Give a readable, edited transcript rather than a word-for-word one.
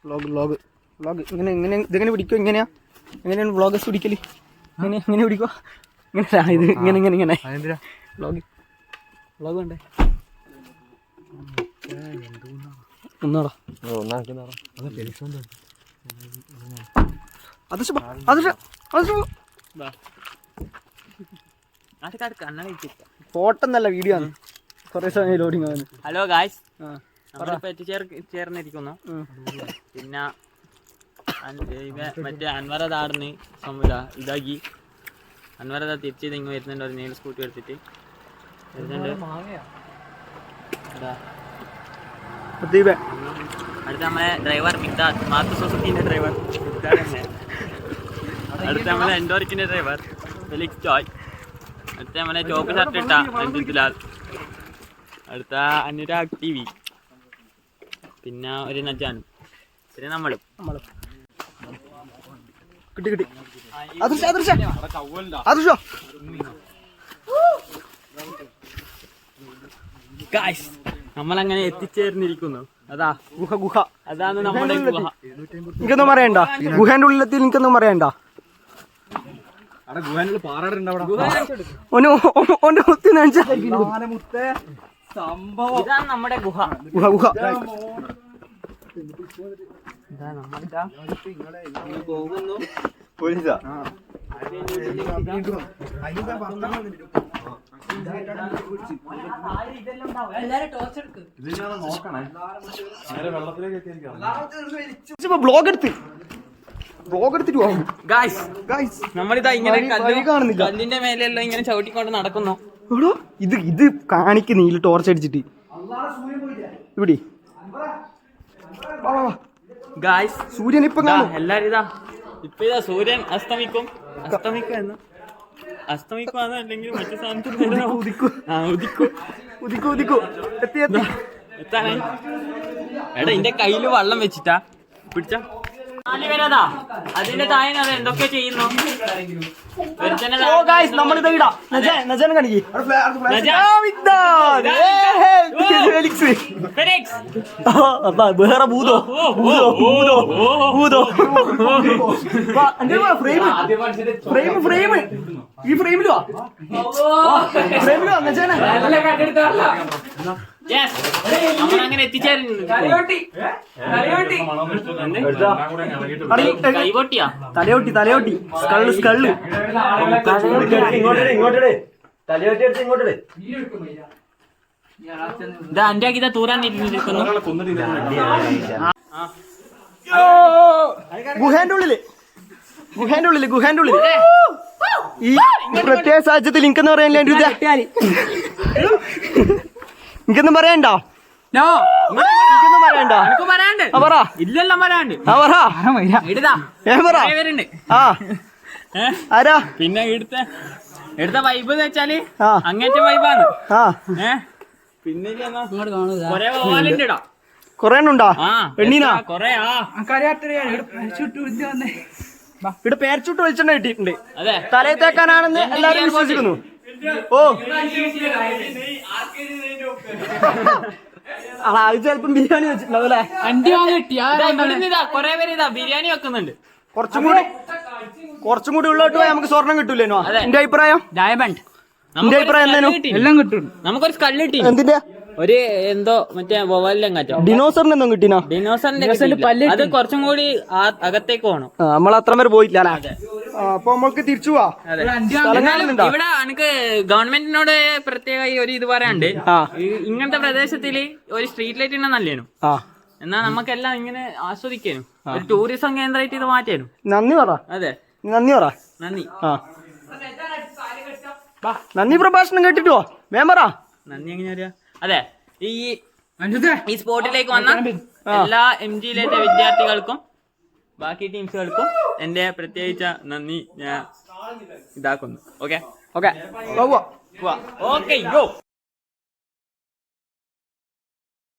Vlog ഇതെങ്ങനെ പിടിക്കുക? എങ്ങനെയാണ് വ്ളോഗസ് പിടിക്കല്? എങ്ങനെ പിടിക്കുക? ഇത് ഇങ്ങനെ വ്ളോഗ് വേണ്ടേ? ഒന്നാടാ ഫോട്ടോന്നല്ല, വീഡിയോ ആണ്. കുറേ സമയം ലോഡിങ് ആണ്. ഹലോ ഗായ്സ്, ചേർന്നിരിക്കുന്നു. പിന്നെ മറ്റേ അൻവറതാടുന്ന് ഇതാക്കി. അൻവറത തിരിച്ച് ഇങ്ങ് വരുന്നുണ്ട്. ഒരു നീല സ്കൂട്ടി എടുത്തിട്ട് വരുന്നുണ്ട്. അടുത്ത നമ്മളെ ഡ്രൈവർ മിഗ്ദാദ്, മാർക്കസ് സുസുക്കിന്റെ ഡ്രൈവർ. അടുത്ത നമ്മളെ എൻഡോറിക്കിന്റെ ഡ്രൈവർ ഫെലിക്സ് ജോയ്. അടുത്ത നമ്മളെ ചോപ്പ് ഷർട്ട് ഇട്ട രഞ്ജിത് ലാൽ. അടുത്ത അനുരാഗ് ടി വി. പിന്നെ ഒരു നജാൻ. പിന്നെ നമ്മളും കിട്ടി. ഗായ്സ്, നമ്മളങ്ങനെ എത്തിച്ചേർന്നിരിക്കുന്നു. അതാ ഗുഹ. അതാണ് നമ്മുടെ ഗുഹ. എനിക്കൊന്നും പറയണ്ട. ഗുഹേന്റെ ഉള്ളിലെത്തി എനിക്കൊന്നും പറയണ്ട. ഇതാണ് നമ്മുടെ ഗുഹ. പോകുന്നു. നമ്മളിതാ ഇങ്ങനെ കല്ലിന്റെ മേലെല്ലാം ഇങ്ങനെ ചവിട്ടിക്കൊണ്ട് നടക്കുന്നു. ഇത് കാണിക്കുന്നീ ടോർച്ച് അടിച്ചിട്ട്. ഇവിടെ സൂര്യൻ ഇപ്പൊ എല്ലാരും ഇപ്പൊ സൂര്യൻ അസ്തമിക്കുമെന്ന് അല്ലെങ്കിൽ മറ്റു സാധനത്തിൽ എത്താനായി. എടാ, എന്റെ കയ്യില് വെള്ളം വെച്ചിട്ടാ പിടിച്ച പേരതാ. അതിന്റെ താഴെ എന്തൊക്കെ ചെയ്യുന്നു. വേറെ ഭൂതോ ഫ്രെയിം ഈ ഫ്രെയിമിലോ അങ്ങനെ എത്തിച്ചേരുന്നു. തലയോട്ടി സ്കള് എന്റെ ആക്കി തൂരാൻ ഇരിക്കുന്നു. ഗുഹേന്റെ ഉള്ളില് ഈ പ്രത്യേക സാഹചര്യത്തിൽ എനിക്കെന്ന് പറയാനില്ല. എനിക്കൊന്നും പറയണ്ട. പിന്നെ എടുത്ത വൈബ് എന്ന് വെച്ചാല് അങ്ങനത്തെ വൈബാണ്. പിന്നെ കൊറേ പോവാലുണ്ട്. കൊറേ ഉണ്ടോ? എണ്ണീനാ ഇവിടെ പേരച്ചുട്ട് വെളിച്ചെണ്ണ കിട്ടിയിട്ടുണ്ട്. അതെ, തലയിൽ തേക്കാനാണെന്ന് എല്ലാവരും വിശ്വസിക്കുന്നു. അത് ചിലപ്പം ബിരിയാണി വെച്ചിട്ടുണ്ടാവും. കൊറേ പേര് ബിരിയാണി വെക്കുന്നുണ്ട്. കുറച്ചും കൂടി ഉള്ളോട്ട് പോയാൽ നമുക്ക് സ്വർണം കിട്ടൂലേനോ? എന്റെ അഭിപ്രായം ഡയമണ്ട്. എന്റെ അഭിപ്രായം എല്ലാം കിട്ടും. നമുക്കൊരു സ്കല്ല് കിട്ടി. എന്തിന്റെ ഒരു എന്തോ മറ്റേ വവ്വാലിനെങ്ങാറ്റോ ഡിനോസറിന് എന്തോ കിട്ടിനോ? ഡിനോസറിന്റെ അത് കുറച്ചും കൂടി അകത്തേക്ക് പോകണം. നമ്മൾ അത്ര വരെ പോയില്ല. അപ്പൊ നമ്മൾക്ക് തിരിച്ചു പോവാ. ഇവിടെ എനിക്ക് ഗവൺമെന്റിനോട് പ്രത്യേകമായി ഒരു ഇത് പറയാണ്ട്. ഇങ്ങനത്തെ പ്രദേശത്തില് ഒരു സ്ട്രീറ്റ് ലൈറ്റ് ഉണ്ടെന്ന് നല്ലേനു. എന്നാ നമുക്കെല്ലാം ഇങ്ങനെ ആസ്വദിക്കാനും ഒരു ടൂറിസം കേന്ദ്രമായിട്ട് ഇത് മാറ്റാനും. നന്ദി പറ. അതെ, നന്ദി പറ. നന്ദി പ്രഭാഷണം കേട്ടിട്ടോ വേം പറ. നന്ദി എങ്ങനെയാ അറിയാ? അതെ, ഈ സ്പോട്ടിലേക്ക് വന്ന എല്ലാ MG-യിലെ വിദ്യാർത്ഥികൾക്കും ബാക്കി ടീംസുകൾക്കും എന്റെ പ്രത്യേകിച്ച നന്ദി ഞാൻ ഇതാക്കുന്നു. ഓക്കെ.